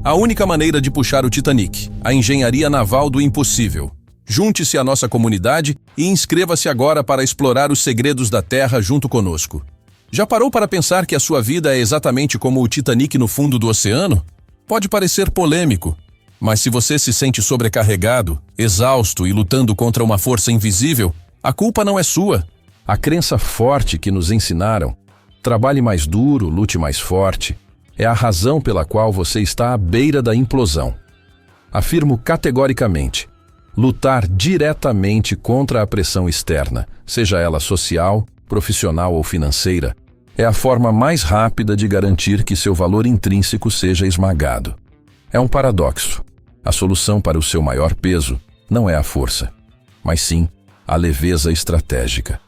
A única maneira de puxar o Titanic, a engenharia naval do impossível. Junte-se à nossa comunidade e inscreva-se agora para explorar os segredos da Terra junto conosco. Já parou para pensar que a sua vida é exatamente como o Titanic no fundo do oceano? Pode parecer polêmico, mas se você se sente sobrecarregado, exausto e lutando contra uma força invisível, a culpa não é sua. A crença forte que nos ensinaram, trabalhe mais duro, lute mais forte, é a razão pela qual você está à beira da implosão. Afirmo categoricamente, lutar diretamente contra a pressão externa, seja ela social, profissional ou financeira, é a forma mais rápida de garantir que seu valor intrínseco seja esmagado. É um paradoxo. A solução para o seu maior peso não é a força, mas sim a leveza estratégica.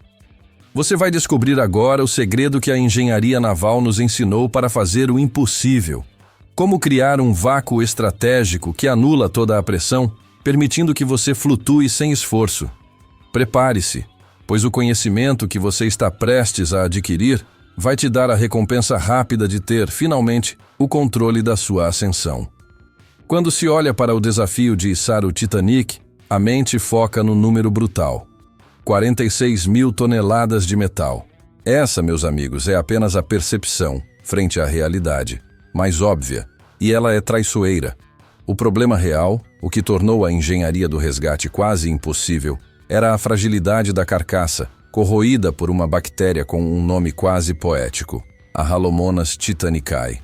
Você vai descobrir agora o segredo que a engenharia naval nos ensinou para fazer o impossível. Como criar um vácuo estratégico que anula toda a pressão, permitindo que você flutue sem esforço. Prepare-se, pois o conhecimento que você está prestes a adquirir vai te dar a recompensa rápida de ter, finalmente, o controle da sua ascensão. Quando se olha para o desafio de içar o Titanic, a mente foca no número brutal. 46 mil toneladas de metal. Essa, meus amigos, é apenas a percepção, frente à realidade, mais óbvia, e ela é traiçoeira. O problema real, o que tornou a engenharia do resgate quase impossível, era a fragilidade da carcaça, corroída por uma bactéria com um nome quase poético, a Halomonas titanicae.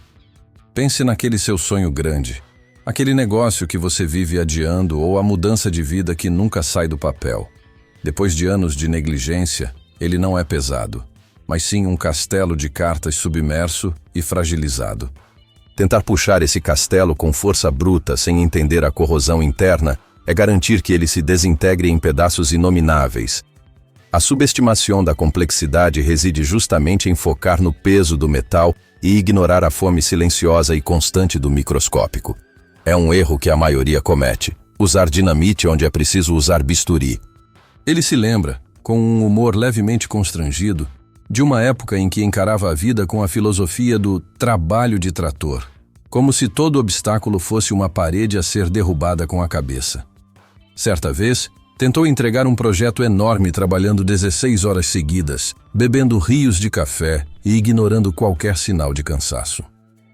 Pense naquele seu sonho grande, aquele negócio que você vive adiando ou a mudança de vida que nunca sai do papel. Depois de anos de negligência, ele não é pesado, mas sim um castelo de cartas submerso e fragilizado. Tentar puxar esse castelo com força bruta sem entender a corrosão interna é garantir que ele se desintegre em pedaços inomináveis. A subestimação da complexidade reside justamente em focar no peso do metal e ignorar a fome silenciosa e constante do microscópico. É um erro que a maioria comete, usar dinamite onde é preciso usar bisturi. Ele se lembra, com um humor levemente constrangido, de uma época em que encarava a vida com a filosofia do trabalho de trator, como se todo obstáculo fosse uma parede a ser derrubada com a cabeça. Certa vez, tentou entregar um projeto enorme trabalhando 16 horas seguidas, bebendo rios de café e ignorando qualquer sinal de cansaço.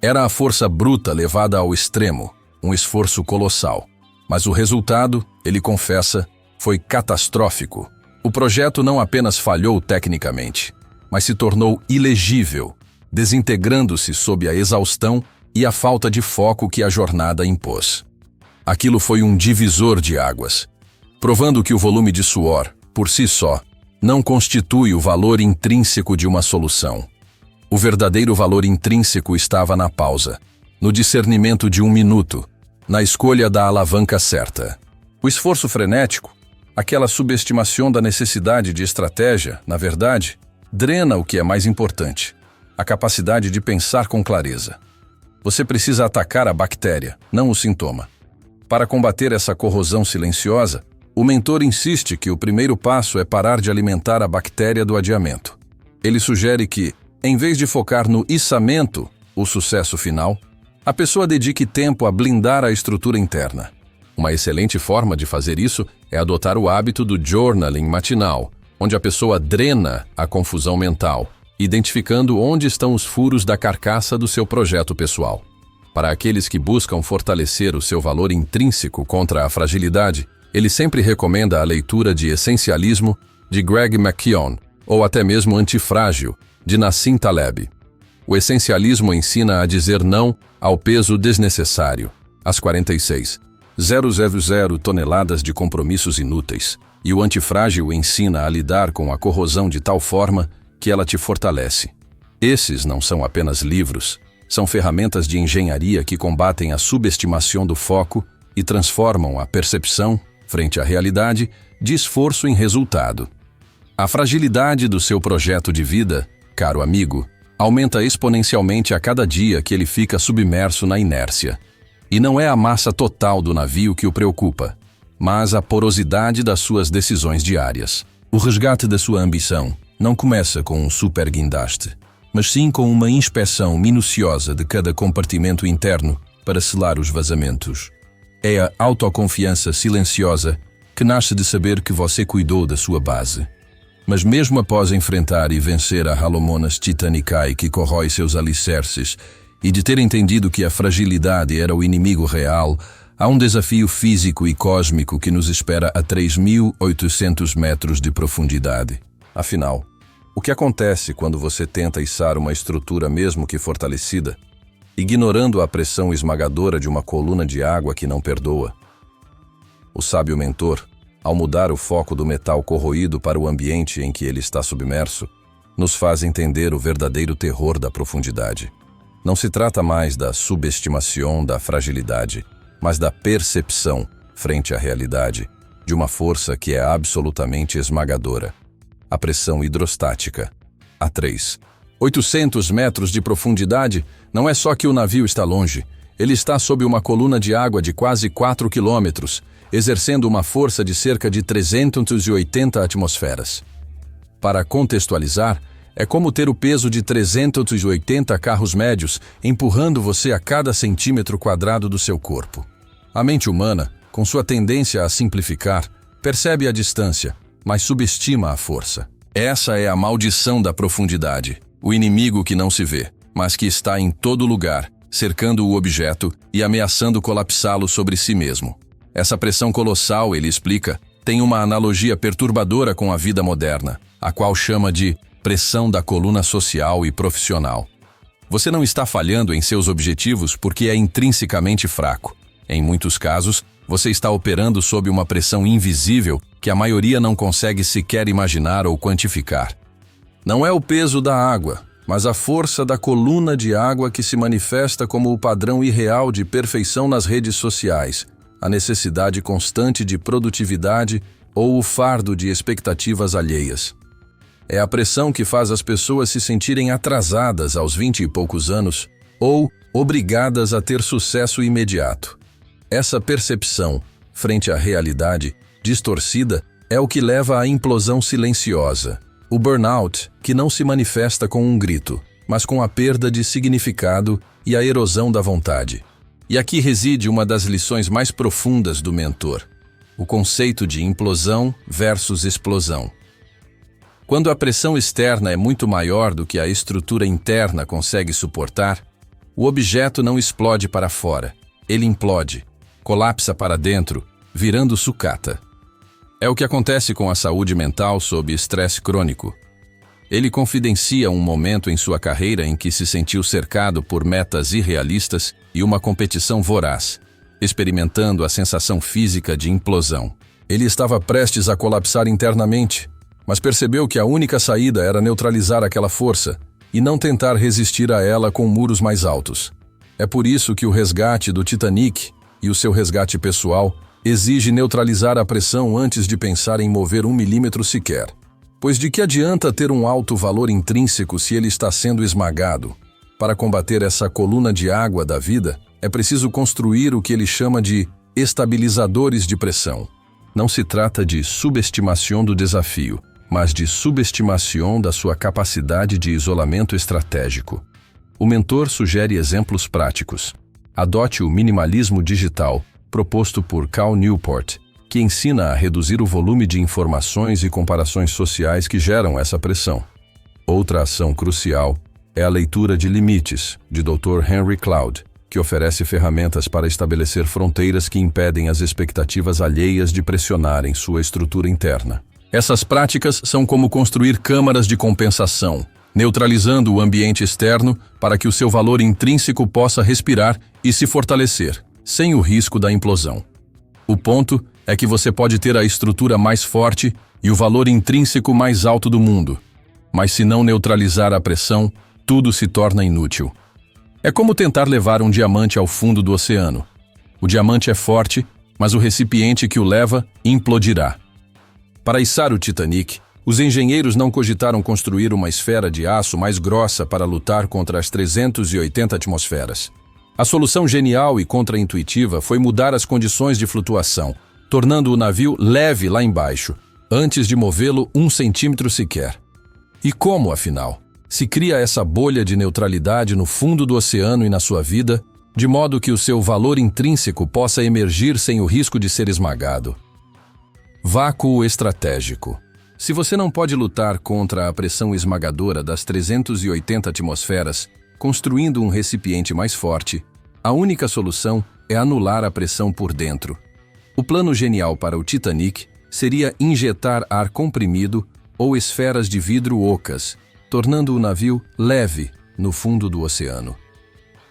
Era a força bruta levada ao extremo, um esforço colossal. Mas o resultado, ele confessa, foi catastrófico. O projeto não apenas falhou tecnicamente, mas se tornou ilegível, desintegrando-se sob a exaustão e a falta de foco que a jornada impôs. Aquilo foi um divisor de águas, provando que o volume de suor, por si só, não constitui o valor intrínseco de uma solução. O verdadeiro valor intrínseco estava na pausa, no discernimento de um minuto, na escolha da alavanca certa. O esforço frenético, aquela subestimação da necessidade de estratégia, na verdade, drena o que é mais importante, a capacidade de pensar com clareza. Você precisa atacar a bactéria, não o sintoma. Para combater essa corrosão silenciosa, o mentor insiste que o primeiro passo é parar de alimentar a bactéria do adiamento. Ele sugere que, em vez de focar no içamento, o sucesso final, a pessoa dedique tempo a blindar a estrutura interna. Uma excelente forma de fazer isso é adotar o hábito do journaling matinal, onde a pessoa drena a confusão mental, identificando onde estão os furos da carcaça do seu projeto pessoal. Para aqueles que buscam fortalecer o seu valor intrínseco contra a fragilidade, ele sempre recomenda a leitura de Essencialismo, de Greg McKeown, ou até mesmo Antifrágil, de Nassim Taleb. O essencialismo ensina a dizer não ao peso desnecessário, às 46,000 toneladas de compromissos inúteis, e o antifrágil ensina a lidar com a corrosão de tal forma que ela te fortalece. Esses não são apenas livros, são ferramentas de engenharia que combatem a subestimação do foco e transformam a percepção, frente à realidade, de esforço em resultado. A fragilidade do seu projeto de vida, caro amigo, aumenta exponencialmente a cada dia que ele fica submerso na inércia. E não é a massa total do navio que o preocupa, mas a porosidade das suas decisões diárias. O resgate da sua ambição não começa com um super guindaste, mas sim com uma inspeção minuciosa de cada compartimento interno para selar os vazamentos. É a autoconfiança silenciosa que nasce de saber que você cuidou da sua base. Mas mesmo após enfrentar e vencer a Halomonas Titanicae que corrói seus alicerces e de ter entendido que a fragilidade era o inimigo real, há um desafio físico e cósmico que nos espera a 3.800 metros de profundidade. Afinal, o que acontece quando você tenta içar uma estrutura mesmo que fortalecida, ignorando a pressão esmagadora de uma coluna de água que não perdoa? O sábio mentor, ao mudar o foco do metal corroído para o ambiente em que ele está submerso, nos faz entender o verdadeiro terror da profundidade. Não se trata mais da subestimação da fragilidade, mas da percepção, frente à realidade, de uma força que é absolutamente esmagadora. A pressão hidrostática. A 3.800 metros de profundidade, não é só que o navio está longe, ele está sob uma coluna de água de quase 4 quilômetros, exercendo uma força de cerca de 380 atmosferas. Para contextualizar, é como ter o peso de 380 carros médios empurrando você a cada centímetro quadrado do seu corpo. A mente humana, com sua tendência a simplificar, percebe a distância, mas subestima a força. Essa é a maldição da profundidade, o inimigo que não se vê, mas que está em todo lugar, cercando o objeto e ameaçando colapsá-lo sobre si mesmo. Essa pressão colossal, ele explica, tem uma analogia perturbadora com a vida moderna, a qual chama de pressão da coluna social e profissional. Você não está falhando em seus objetivos porque é intrinsecamente fraco. Em muitos casos, você está operando sob uma pressão invisível que a maioria não consegue sequer imaginar ou quantificar. Não é o peso da água, mas a força da coluna de água que se manifesta como o padrão irreal de perfeição nas redes sociais, a necessidade constante de produtividade ou o fardo de expectativas alheias. É a pressão que faz as pessoas se sentirem atrasadas aos 20 e poucos anos ou obrigadas a ter sucesso imediato. Essa percepção, frente à realidade, distorcida, é o que leva à implosão silenciosa, o burnout, que não se manifesta com um grito, mas com a perda de significado e a erosão da vontade. E aqui reside uma das lições mais profundas do mentor, o conceito de implosão versus explosão. Quando a pressão externa é muito maior do que a estrutura interna consegue suportar, o objeto não explode para fora, ele implode, colapsa para dentro, virando sucata. É o que acontece com a saúde mental sob estresse crônico. Ele confidencia um momento em sua carreira em que se sentiu cercado por metas irrealistas e uma competição voraz, experimentando a sensação física de implosão. Ele estava prestes a colapsar internamente, mas percebeu que a única saída era neutralizar aquela força e não tentar resistir a ela com muros mais altos. É por isso que o resgate do Titanic e o seu resgate pessoal exige neutralizar a pressão antes de pensar em mover 1 milímetro sequer. Pois de que adianta ter um alto valor intrínseco se ele está sendo esmagado? Para combater essa coluna de água da vida, é preciso construir o que ele chama de estabilizadores de pressão. Não se trata de subestimação do desafio, mas de subestimação da sua capacidade de isolamento estratégico. O mentor sugere exemplos práticos. Adote o minimalismo digital, proposto por Cal Newport, que ensina a reduzir o volume de informações e comparações sociais que geram essa pressão. Outra ação crucial é a leitura de limites, de Dr. Henry Cloud, que oferece ferramentas para estabelecer fronteiras que impedem as expectativas alheias de pressionarem sua estrutura interna. Essas práticas são como construir câmaras de compensação, neutralizando o ambiente externo para que o seu valor intrínseco possa respirar e se fortalecer, sem o risco da implosão. O ponto é que você pode ter a estrutura mais forte e o valor intrínseco mais alto do mundo, mas se não neutralizar a pressão, tudo se torna inútil. É como tentar levar um diamante ao fundo do oceano. O diamante é forte, mas o recipiente que o leva implodirá. Para içar o Titanic, os engenheiros não cogitaram construir uma esfera de aço mais grossa para lutar contra as 380 atmosferas. A solução genial e contraintuitiva foi mudar as condições de flutuação, tornando o navio leve lá embaixo, antes de movê-lo 1 centímetro sequer. E como, afinal, se cria essa bolha de neutralidade no fundo do oceano e na sua vida, de modo que o seu valor intrínseco possa emergir sem o risco de ser esmagado. Vácuo estratégico. Se você não pode lutar contra a pressão esmagadora das 380 atmosferas, construindo um recipiente mais forte, a única solução é anular a pressão por dentro. O plano genial para o Titanic seria injetar ar comprimido ou esferas de vidro ocas, tornando o navio leve no fundo do oceano.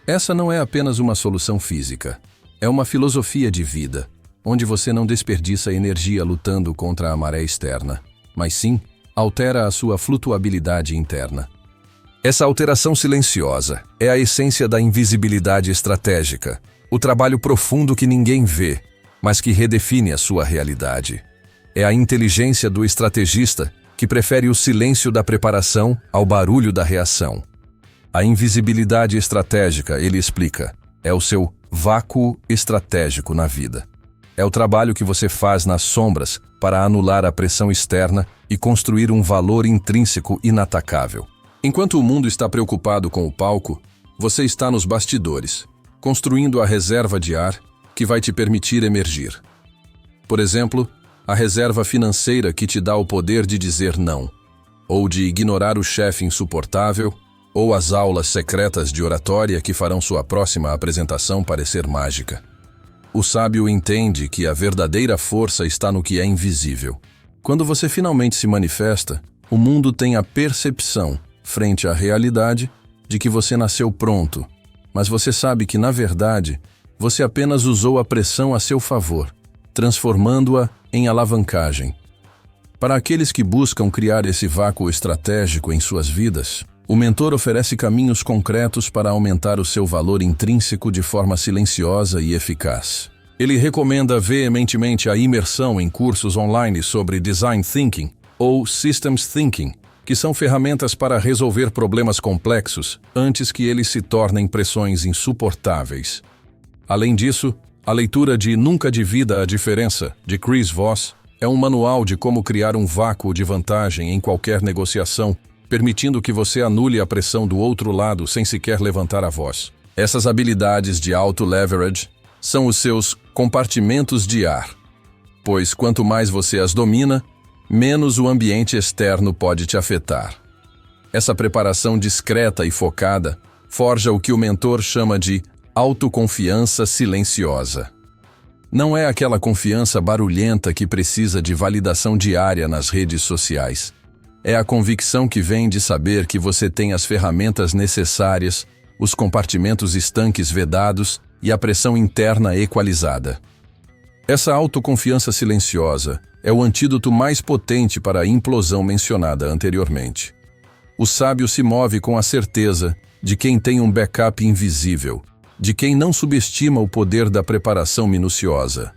Essa não é apenas uma solução física, é uma filosofia de vida, onde você não desperdiça energia lutando contra a maré externa, mas sim altera a sua flutuabilidade interna. Essa alteração silenciosa é a essência da invisibilidade estratégica, o trabalho profundo que ninguém vê, mas que redefine a sua realidade. É a inteligência do estrategista que prefere o silêncio da preparação ao barulho da reação. A invisibilidade estratégica, ele explica, é o seu vácuo estratégico na vida. É o trabalho que você faz nas sombras para anular a pressão externa e construir um valor intrínseco inatacável. Enquanto o mundo está preocupado com o palco, você está nos bastidores, construindo a reserva de ar que vai te permitir emergir. Por exemplo, a reserva financeira que te dá o poder de dizer não, ou de ignorar o chefe insuportável, ou as aulas secretas de oratória que farão sua próxima apresentação parecer mágica. O sábio entende que a verdadeira força está no que é invisível. Quando você finalmente se manifesta, o mundo tem a percepção, frente à realidade, de que você nasceu pronto, mas você sabe que, na verdade, você apenas usou a pressão a seu favor, transformando-a em alavancagem. Para aqueles que buscam criar esse vácuo estratégico em suas vidas, o mentor oferece caminhos concretos para aumentar o seu valor intrínseco de forma silenciosa e eficaz. Ele recomenda veementemente a imersão em cursos online sobre Design Thinking ou Systems Thinking, que são ferramentas para resolver problemas complexos antes que eles se tornem pressões insuportáveis. Além disso, a leitura de Nunca Divida a Diferença, de Chris Voss, é um manual de como criar um vácuo de vantagem em qualquer negociação, permitindo que você anule a pressão do outro lado sem sequer levantar a voz. Essas habilidades de auto-leverage são os seus compartimentos de ar, pois quanto mais você as domina, menos o ambiente externo pode te afetar. Essa preparação discreta e focada forja o que o mentor chama de autoconfiança silenciosa. Não é aquela confiança barulhenta que precisa de validação diária nas redes sociais. É a convicção que vem de saber que você tem as ferramentas necessárias, os compartimentos estanques vedados e a pressão interna equalizada. Essa autoconfiança silenciosa é o antídoto mais potente para a implosão mencionada anteriormente. O sábio se move com a certeza de quem tem um backup invisível, de quem não subestima o poder da preparação minuciosa.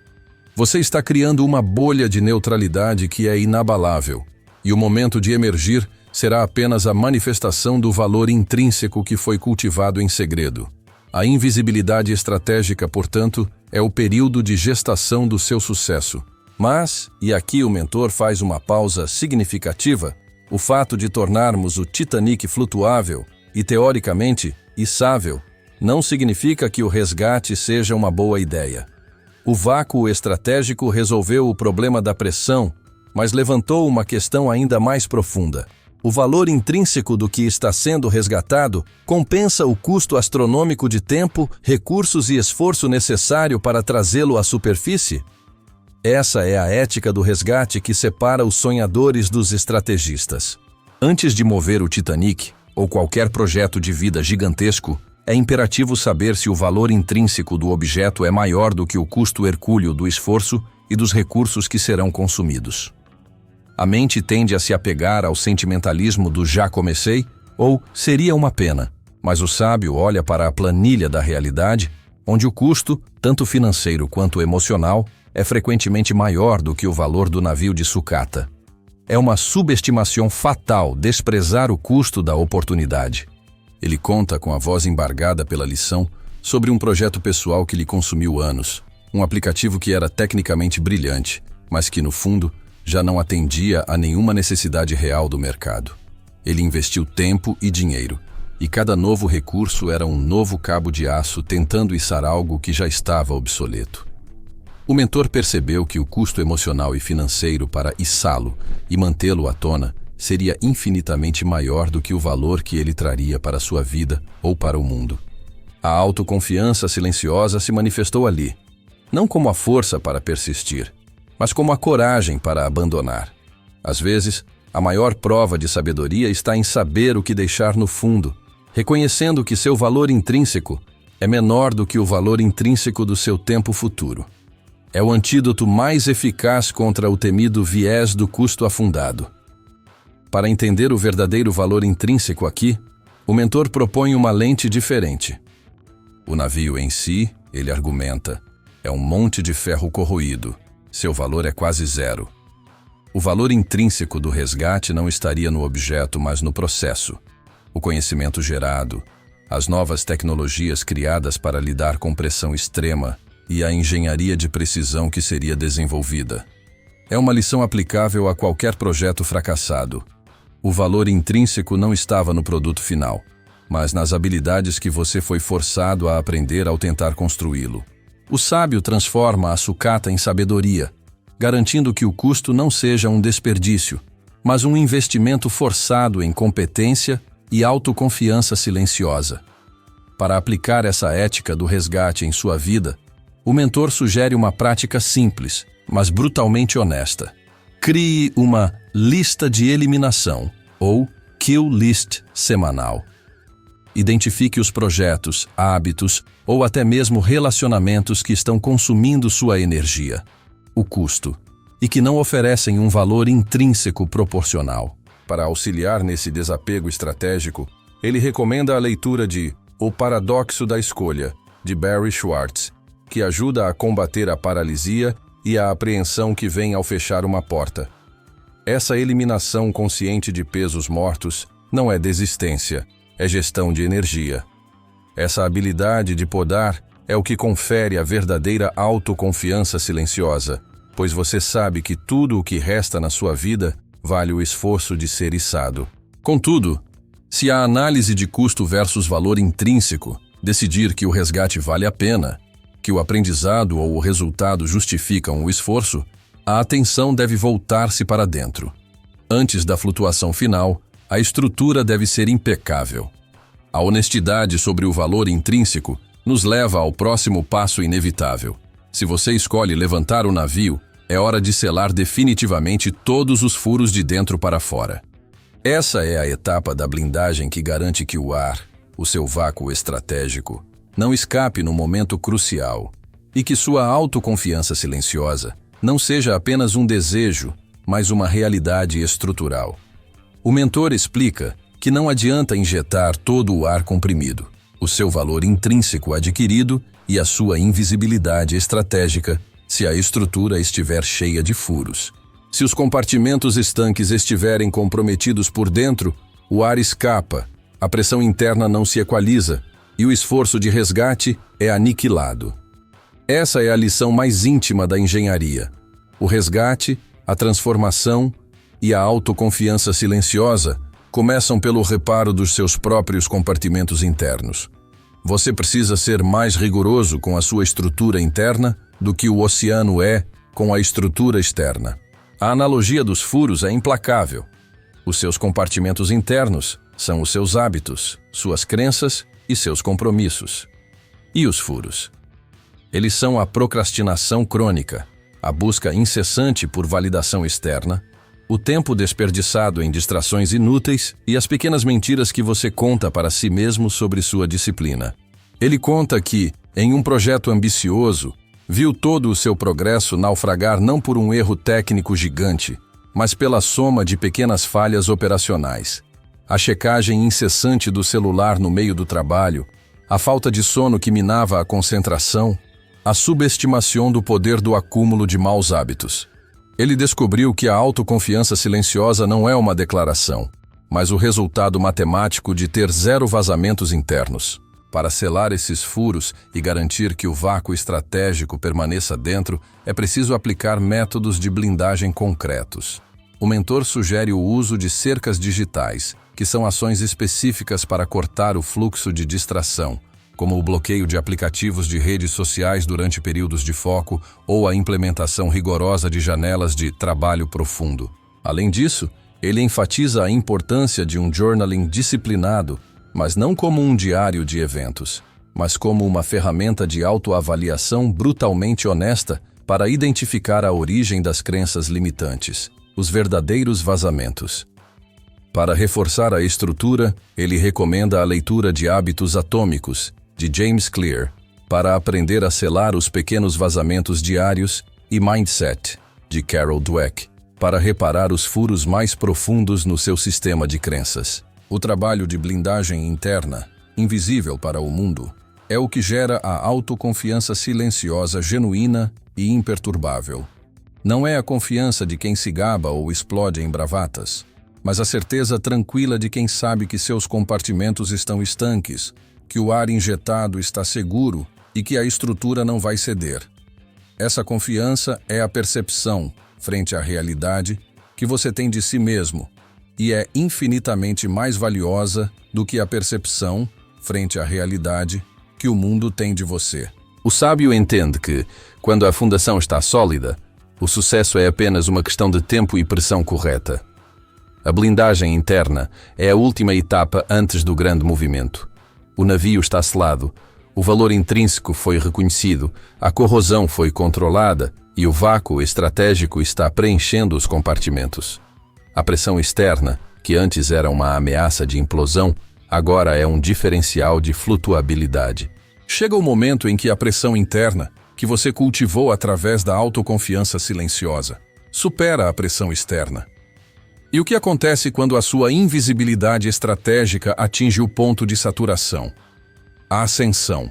Você está criando uma bolha de neutralidade que é inabalável, e o momento de emergir será apenas a manifestação do valor intrínseco que foi cultivado em segredo. A invisibilidade estratégica, portanto, é o período de gestação do seu sucesso. Mas, e aqui o mentor faz uma pausa significativa, o fato de tornarmos o Titanic flutuável e, teoricamente, içável, não significa que o resgate seja uma boa ideia. O vácuo estratégico resolveu o problema da pressão, mas levantou uma questão ainda mais profunda. O valor intrínseco do que está sendo resgatado compensa o custo astronômico de tempo, recursos e esforço necessário para trazê-lo à superfície? Essa é a ética do resgate que separa os sonhadores dos estrategistas. Antes de mover o Titanic, ou qualquer projeto de vida gigantesco, é imperativo saber se o valor intrínseco do objeto é maior do que o custo hercúleo do esforço e dos recursos que serão consumidos. A mente tende a se apegar ao sentimentalismo do "já comecei" ou "seria uma pena", mas o sábio olha para a planilha da realidade, onde o custo, tanto financeiro quanto emocional, é frequentemente maior do que o valor do navio de sucata. É uma subestimação fatal desprezar o custo da oportunidade. Ele conta com a voz embargada pela lição sobre um projeto pessoal que lhe consumiu anos, um aplicativo que era tecnicamente brilhante, mas que, no fundo, já não atendia a nenhuma necessidade real do mercado. Ele investiu tempo e dinheiro, e cada novo recurso era um novo cabo de aço tentando içar algo que já estava obsoleto. O mentor percebeu que o custo emocional e financeiro para içá-lo e mantê-lo à tona seria infinitamente maior do que o valor que ele traria para a sua vida ou para o mundo. A autoconfiança silenciosa se manifestou ali, não como a força para persistir, mas como a coragem para abandonar. Às vezes, a maior prova de sabedoria está em saber o que deixar no fundo, reconhecendo que seu valor intrínseco é menor do que o valor intrínseco do seu tempo futuro. É o antídoto mais eficaz contra o temido viés do custo afundado. Para entender o verdadeiro valor intrínseco aqui, o mentor propõe uma lente diferente. O navio em si, ele argumenta, é um monte de ferro corroído. Seu valor é quase zero. O valor intrínseco do resgate não estaria no objeto, mas no processo. O conhecimento gerado, as novas tecnologias criadas para lidar com pressão extrema e a engenharia de precisão que seria desenvolvida. É uma lição aplicável a qualquer projeto fracassado. O valor intrínseco não estava no produto final, mas nas habilidades que você foi forçado a aprender ao tentar construí-lo. O sábio transforma a sucata em sabedoria, garantindo que o custo não seja um desperdício, mas um investimento forçado em competência e autoconfiança silenciosa. Para aplicar essa ética do resgate em sua vida, o mentor sugere uma prática simples, mas brutalmente honesta. Crie uma lista de eliminação, ou kill list semanal. Identifique os projetos, hábitos ou até mesmo relacionamentos que estão consumindo sua energia, o custo, e que não oferecem um valor intrínseco proporcional. Para auxiliar nesse desapego estratégico, ele recomenda a leitura de O Paradoxo da Escolha, de Barry Schwartz, que ajuda a combater a paralisia e a apreensão que vem ao fechar uma porta. Essa eliminação consciente de pesos mortos não é desistência, é gestão de energia. Essa habilidade de podar é o que confere a verdadeira autoconfiança silenciosa, pois você sabe que tudo o que resta na sua vida vale o esforço de ser içado. Contudo, se a análise de custo versus valor intrínseco decidir que o resgate vale a pena, que o aprendizado ou o resultado justificam o esforço, a atenção deve voltar-se para dentro. Antes da flutuação final, a estrutura deve ser impecável. A honestidade sobre o valor intrínseco nos leva ao próximo passo inevitável. Se você escolhe levantar o navio, é hora de selar definitivamente todos os furos de dentro para fora. Essa é a etapa da blindagem que garante que o ar, o seu vácuo estratégico, não escape no momento crucial e que sua autoconfiança silenciosa não seja apenas um desejo, mas uma realidade estrutural. O mentor explica que não adianta injetar todo o ar comprimido. O seu valor intrínseco adquirido e a sua invisibilidade estratégica se a estrutura estiver cheia de furos. Se os compartimentos estanques estiverem comprometidos por dentro, o ar escapa, a pressão interna não se equaliza e o esforço de resgate é aniquilado. Essa é a lição mais íntima da engenharia. O resgate, a transformação e a autoconfiança silenciosa começam pelo reparo dos seus próprios compartimentos internos. Você precisa ser mais rigoroso com a sua estrutura interna do que o oceano é com a estrutura externa. A analogia dos furos é implacável. Os seus compartimentos internos são os seus hábitos, suas crenças e seus compromissos. E os furos? Eles são a procrastinação crônica, a busca incessante por validação externa, o tempo desperdiçado em distrações inúteis e as pequenas mentiras que você conta para si mesmo sobre sua disciplina. Ele conta que, em um projeto ambicioso, viu todo o seu progresso naufragar não por um erro técnico gigante, mas pela soma de pequenas falhas operacionais. A checagem incessante do celular no meio do trabalho, a falta de sono que minava a concentração, a subestimação do poder do acúmulo de maus hábitos. Ele descobriu que a autoconfiança silenciosa não é uma declaração, mas o resultado matemático de ter zero vazamentos internos. Para selar esses furos e garantir que o vácuo estratégico permaneça dentro, é preciso aplicar métodos de blindagem concretos. O mentor sugere o uso de cercas digitais, que são ações específicas para cortar o fluxo de distração, como o bloqueio de aplicativos de redes sociais durante períodos de foco ou a implementação rigorosa de janelas de trabalho profundo. Além disso, ele enfatiza a importância de um journaling disciplinado, mas não como um diário de eventos, mas como uma ferramenta de autoavaliação brutalmente honesta para identificar a origem das crenças limitantes, os verdadeiros vazamentos. Para reforçar a estrutura, ele recomenda a leitura de Hábitos Atômicos, de James Clear, para aprender a selar os pequenos vazamentos diários, e Mindset, de Carol Dweck, para reparar os furos mais profundos no seu sistema de crenças. O trabalho de blindagem interna, invisível para o mundo, é o que gera a autoconfiança silenciosa genuína e imperturbável. Não é a confiança de quem se gaba ou explode em bravatas, mas a certeza tranquila de quem sabe que seus compartimentos estão estanques, que o ar injetado está seguro e que a estrutura não vai ceder. Essa confiança é a percepção, frente à realidade, que você tem de si mesmo, e é infinitamente mais valiosa do que a percepção, frente à realidade, que o mundo tem de você. O sábio entende que, quando a fundação está sólida, o sucesso é apenas uma questão de tempo e pressão correta. A blindagem interna é a última etapa antes do grande movimento. O navio está selado, o valor intrínseco foi reconhecido, a corrosão foi controlada e o vácuo estratégico está preenchendo os compartimentos. A pressão externa, que antes era uma ameaça de implosão, agora é um diferencial de flutuabilidade. Chega o momento em que a pressão interna, que você cultivou através da autoconfiança silenciosa, supera a pressão externa. E o que acontece quando a sua invisibilidade estratégica atinge o ponto de saturação? A ascensão,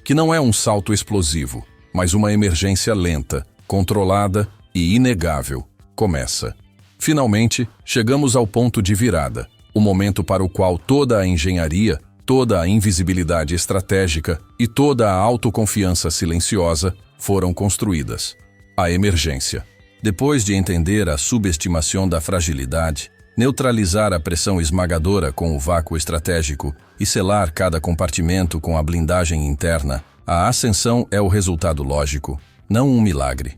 que não é um salto explosivo, mas uma emergência lenta, controlada e inegável, começa. Finalmente, chegamos ao ponto de virada, o momento para o qual toda a engenharia, toda a invisibilidade estratégica e toda a autoconfiança silenciosa foram construídas. A emergência. Depois de entender a subestimação da fragilidade, neutralizar a pressão esmagadora com o vácuo estratégico e selar cada compartimento com a blindagem interna, a ascensão é o resultado lógico, não um milagre.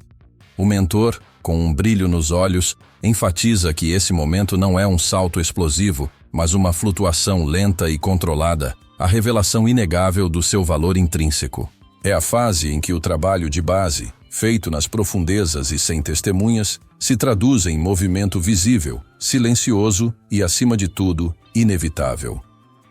O mentor, com um brilho nos olhos, enfatiza que esse momento não é um salto explosivo, mas uma flutuação lenta e controlada, a revelação inegável do seu valor intrínseco. É a fase em que o trabalho de base, feito nas profundezas e sem testemunhas, se traduz em movimento visível, silencioso e, acima de tudo, inevitável.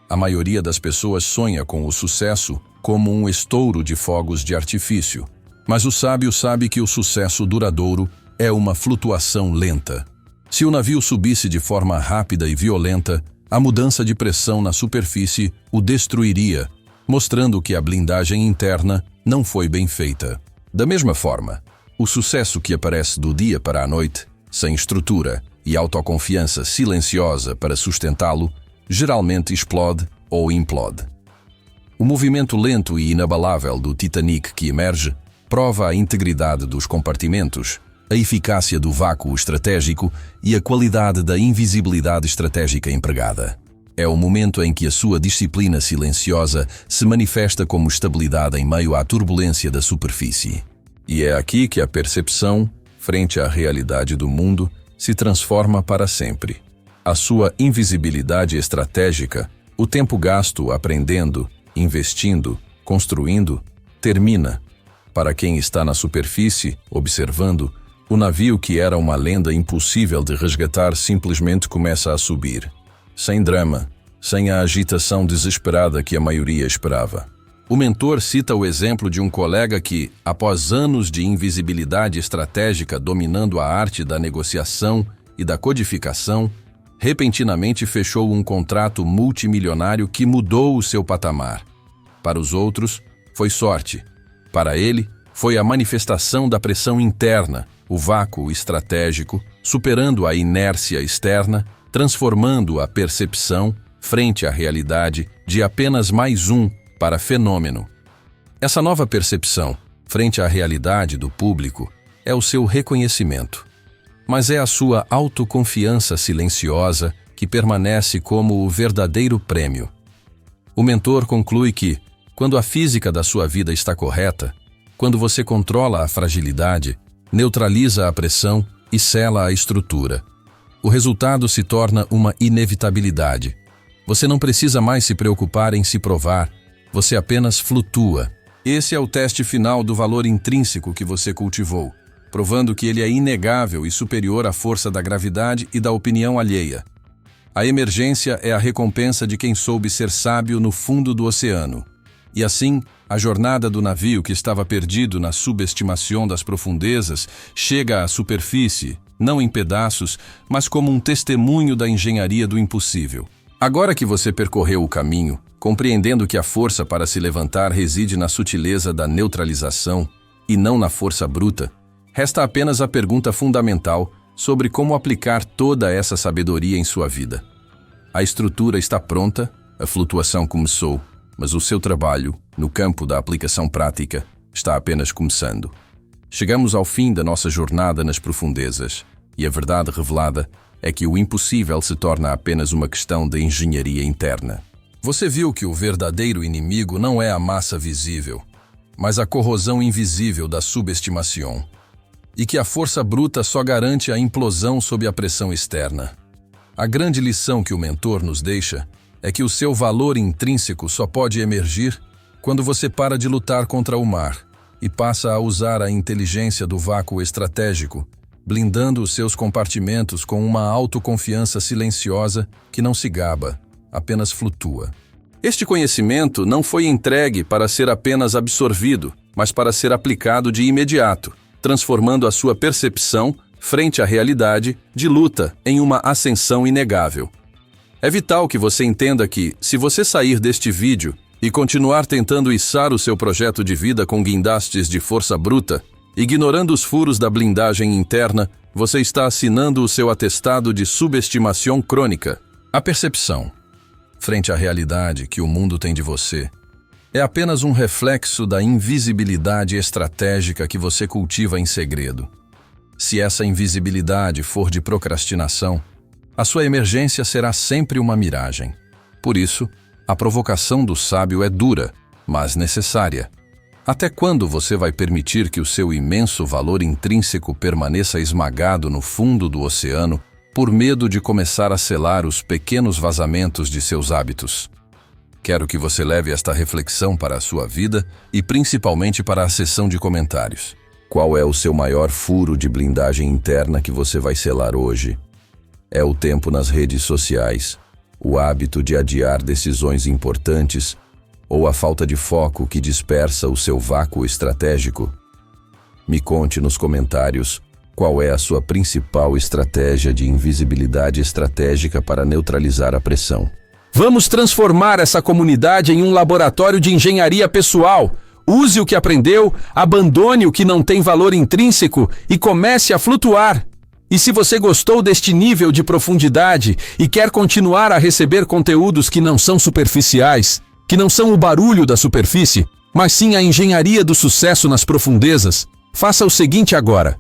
A maioria das pessoas sonha com o sucesso como um estouro de fogos de artifício, mas o sábio sabe que o sucesso duradouro é uma flutuação lenta. Se o navio subisse de forma rápida e violenta, a mudança de pressão na superfície o destruiria, mostrando que a blindagem interna não foi bem feita. Da mesma forma, o sucesso que aparece do dia para a noite, sem estrutura e autoconfiança silenciosa para sustentá-lo, geralmente explode ou implode. O movimento lento e inabalável do Titanic que emerge prova a integridade dos compartimentos, a eficácia do vácuo estratégico e a qualidade da invisibilidade estratégica empregada. É o momento em que a sua disciplina silenciosa se manifesta como estabilidade em meio à turbulência da superfície. E é aqui que a percepção, frente à realidade do mundo, se transforma para sempre. A sua invisibilidade estratégica, o tempo gasto aprendendo, investindo, construindo, termina. Para quem está na superfície, observando, o navio que era uma lenda impossível de resgatar simplesmente começa a subir. Sem drama, sem a agitação desesperada que a maioria esperava. O mentor cita o exemplo de um colega que, após anos de invisibilidade estratégica dominando a arte da negociação e da codificação, repentinamente fechou um contrato multimilionário que mudou o seu patamar. Para os outros, foi sorte. Para ele, foi a manifestação da pressão interna, o vácuo estratégico, superando a inércia externa, transformando a percepção, frente à realidade, de apenas mais um para fenômeno. Essa nova percepção, frente à realidade do público, é o seu reconhecimento. Mas é a sua autoconfiança silenciosa que permanece como o verdadeiro prêmio. O mentor conclui que, quando a física da sua vida está correta, quando você controla a fragilidade, neutraliza a pressão e sela a estrutura, o resultado se torna uma inevitabilidade. Você não precisa mais se preocupar em se provar, você apenas flutua. Esse é o teste final do valor intrínseco que você cultivou, provando que ele é inegável e superior à força da gravidade e da opinião alheia. A emergência é a recompensa de quem soube ser sábio no fundo do oceano. E assim, a jornada do navio que estava perdido na subestimação das profundezas chega à superfície, não em pedaços, mas como um testemunho da engenharia do impossível. Agora que você percorreu o caminho, compreendendo que a força para se levantar reside na sutileza da neutralização e não na força bruta, resta apenas a pergunta fundamental sobre como aplicar toda essa sabedoria em sua vida. A estrutura está pronta, a flutuação começou, mas o seu trabalho, no campo da aplicação prática, está apenas começando. Chegamos ao fim da nossa jornada nas profundezas, e a verdade revelada é que o impossível se torna apenas uma questão de engenharia interna. Você viu que o verdadeiro inimigo não é a massa visível, mas a corrosão invisível da subestimação, e que a força bruta só garante a implosão sob a pressão externa. A grande lição que o mentor nos deixa é que o seu valor intrínseco só pode emergir quando você para de lutar contra o mar e passa a usar a inteligência do vácuo estratégico, blindando os seus compartimentos com uma autoconfiança silenciosa que não se gaba, apenas flutua. Este conhecimento não foi entregue para ser apenas absorvido, mas para ser aplicado de imediato, transformando a sua percepção, frente à realidade, de luta em uma ascensão inegável. É vital que você entenda que, se você sair deste vídeo e continuar tentando içar o seu projeto de vida com guindastes de força bruta, ignorando os furos da blindagem interna, você está assinando o seu atestado de subestimação crônica. A percepção, frente à realidade que o mundo tem de você, é apenas um reflexo da invisibilidade estratégica que você cultiva em segredo. Se essa invisibilidade for de procrastinação, a sua emergência será sempre uma miragem. Por isso, a provocação do sábio é dura, mas necessária. Até quando você vai permitir que o seu imenso valor intrínseco permaneça esmagado no fundo do oceano por medo de começar a selar os pequenos vazamentos de seus hábitos? Quero que você leve esta reflexão para a sua vida e principalmente para a seção de comentários. Qual é o seu maior furo de blindagem interna que você vai selar hoje? É o tempo nas redes sociais, o hábito de adiar decisões importantes ou a falta de foco que dispersa o seu vácuo estratégico? Me conte nos comentários qual é a sua principal estratégia de invisibilidade estratégica para neutralizar a pressão. Vamos transformar essa comunidade em um laboratório de engenharia pessoal. Use o que aprendeu, abandone o que não tem valor intrínseco e comece a flutuar. E se você gostou deste nível de profundidade e quer continuar a receber conteúdos que não são superficiais, que não são o barulho da superfície, mas sim a engenharia do sucesso nas profundezas, faça o seguinte agora.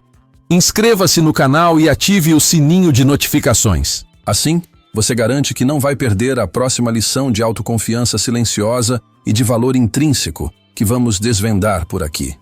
Inscreva-se no canal e ative o sininho de notificações. Assim, você garante que não vai perder a próxima lição de autoconfiança silenciosa e de valor intrínseco que vamos desvendar por aqui.